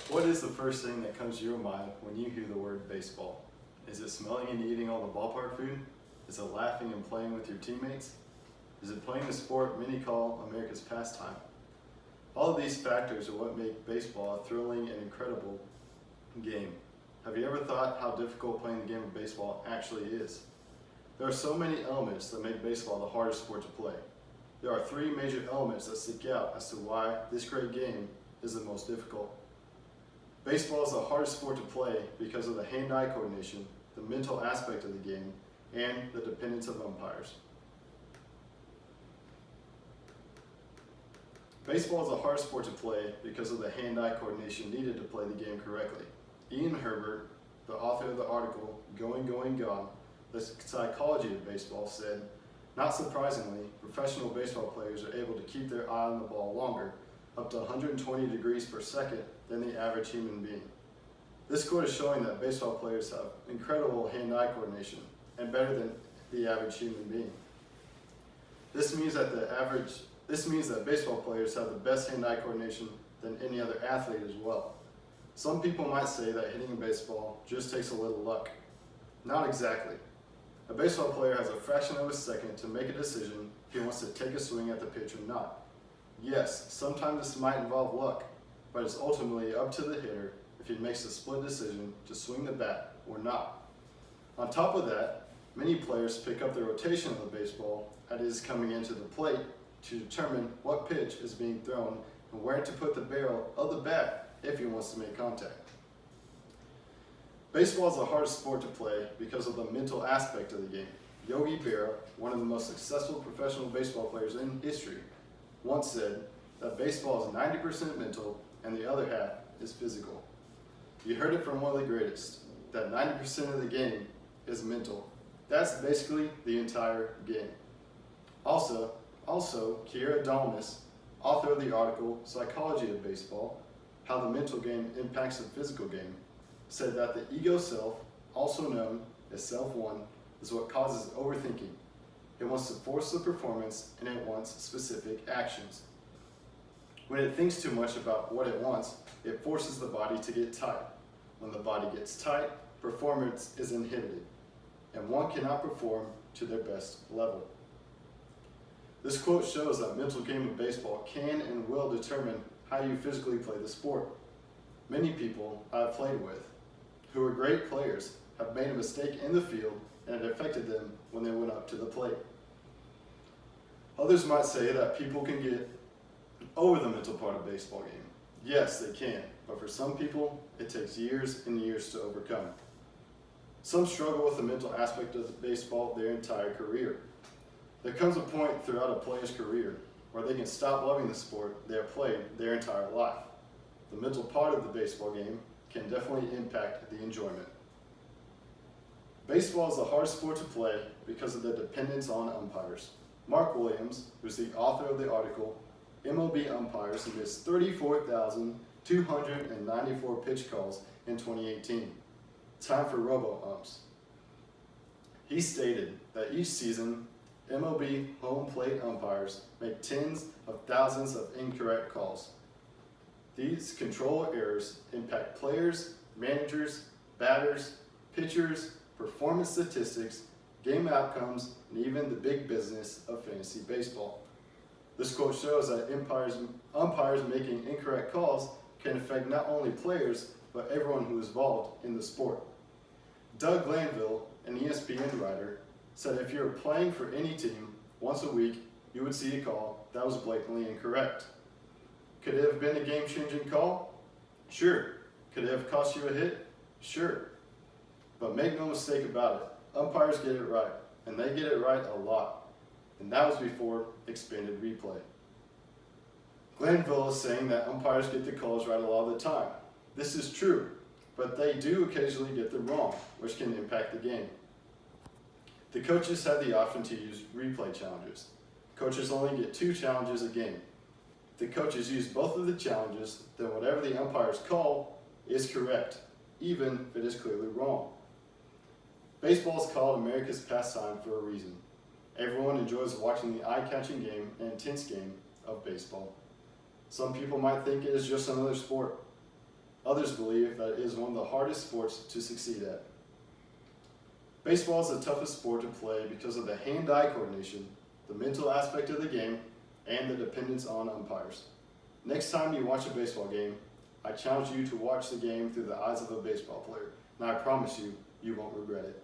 What is the first thing that comes to your mind when you hear the word baseball? Is it smelling and eating all the ballpark food? Is it laughing and playing with your teammates? Is it playing the sport many call America's pastime? All of these factors are what make baseball a thrilling and incredible game. Have you ever thought how difficult playing the game of baseball actually is? There are so many elements that make baseball the hardest sport to play. There are three major elements that stick out as to why this great game is the most difficult. Baseball is the hardest sport to play because of the hand-eye coordination, the mental aspect of the game, and the dependence of umpires. Baseball is the hardest sport to play because of the hand-eye coordination needed to play the game correctly. Ian Herbert, the author of the article, Going, Going, Gone, The Psychology of Baseball, said, not surprisingly, professional baseball players are able to keep their eye on the ball longer, up to 120 degrees per second, than the average human being. This quote is showing that baseball players have incredible hand-eye coordination and better than the average human being. This means that baseball players have the best hand-eye coordination than any other athlete as well. Some people might say that hitting a baseball just takes a little luck. Not exactly. A baseball player has a fraction of a second to make a decision if he wants to take a swing at the pitch or not. Yes, sometimes this might involve luck, but it's ultimately up to the hitter if he makes a split decision to swing the bat or not. On top of that, many players pick up the rotation of the baseball as it is coming into the plate to determine what pitch is being thrown and where to put the barrel of the bat if he wants to make contact. Baseball is the hardest sport to play because of the mental aspect of the game. Yogi Berra, one of the most successful professional baseball players in history, once said that baseball is 90% mental and the other half is physical. You heard it from one of the greatest, that 90% of the game is mental. That's basically the entire game. Also, Kiera Dalmas, author of the article Psychology of Baseball, How the Mental Game Impacts the Physical Game, said that the ego self, also known as self-one, is what causes overthinking. It wants to force the performance and it wants specific actions. When it thinks too much about what it wants, it forces the body to get tight. When the body gets tight, performance is inhibited, and one cannot perform to their best level. This quote shows that mental game of baseball can and will determine how you physically play the sport. Many people I've played with, who are great players, have made a mistake in the field and it affected them when they went up to the plate. Others might say that people can get over the mental part of a baseball game. Yes, they can, but for some people, it takes years and years to overcome. Some struggle with the mental aspect of baseball their entire career. There comes a point throughout a player's career where they can stop loving the sport they have played their entire life. The mental part of the baseball game can definitely impact the enjoyment. Baseball is the hardest sport to play because of the dependence on umpires. Mark Williams, who's the author of the article, MLB umpires missed 34,294 pitch calls in 2018. Time for robo-umps. He stated that each season, MLB home plate umpires make tens of thousands of incorrect calls. These control errors impact players, managers, batters, pitchers, performance statistics, game outcomes, and even the big business of fantasy baseball. This quote shows that umpires making incorrect calls can affect not only players, but everyone who is involved in the sport. Doug Glanville, an ESPN writer, said if you're playing for any team, once a week, you would see a call that was blatantly incorrect. Could it have been a game-changing call? Sure. Could it have cost you a hit? Sure. But make no mistake about it, umpires get it right, and they get it right a lot. And that was before expanded replay. Glanville is saying that umpires get the calls right a lot of the time. This is true, but they do occasionally get them wrong, which can impact the game. The coaches have the option to use replay challenges. Coaches only get 2 challenges a game. If the coaches use both of the challenges, then whatever the umpires call is correct, even if it is clearly wrong. Baseball is called America's pastime for a reason. Everyone enjoys watching the eye-catching game and intense game of baseball. Some people might think it is just another sport. Others believe that it is one of the hardest sports to succeed at. Baseball is the toughest sport to play because of the hand-eye coordination, the mental aspect of the game, and the dependence on umpires. Next time you watch a baseball game, I challenge you to watch the game through the eyes of a baseball player, and I promise you, you won't regret it.